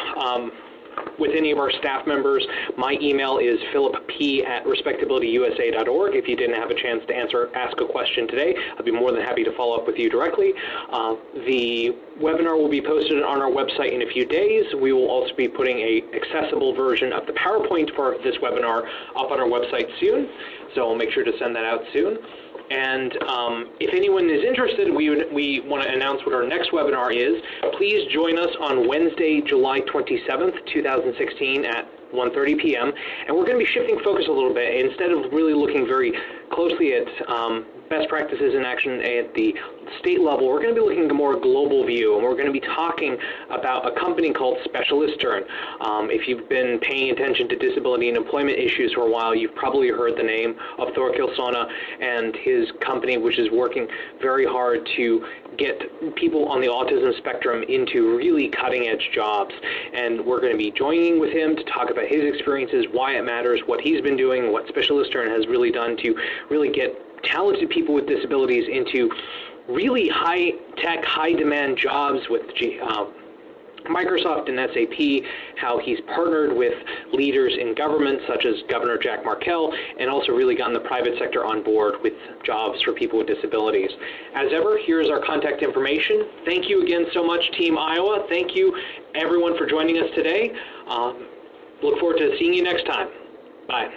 with any of our staff members, my email is phillip.p@respectabilityusa.org. If you didn't have a chance to ask a question today, I'd be more than happy to follow up with you directly. The webinar will be posted on our website in a few days. We will also be putting an accessible version of the PowerPoint for this webinar up on our website soon, so I'll make sure to send that out soon. And if anyone is interested, we want to announce what our next webinar is. Please join us on Wednesday, July 27th, 2016 at 1:30 p.m. And we're going to be shifting focus a little bit. Instead of really looking very closely at best practices in action at the state level, we're going to be looking at a more global view, and we're going to be talking about a company called Specialistern. If you've been paying attention to disability and employment issues for a while, you've probably heard the name of Thorkill Sona and his company, which is working very hard to get people on the autism spectrum into really cutting-edge jobs. And we're going to be joining with him to talk about his experiences, why it matters, what he's been doing, what Specialistern has really done to really get talented people with disabilities into really high-tech, high-demand jobs with Microsoft and SAP, how he's partnered with leaders in government such as Governor Jack Markell, and also really gotten the private sector on board with jobs for people with disabilities. As ever, here's our contact information. Thank you again so much, Team Iowa. Thank you, everyone, for joining us today. Look forward to seeing you next time. Bye.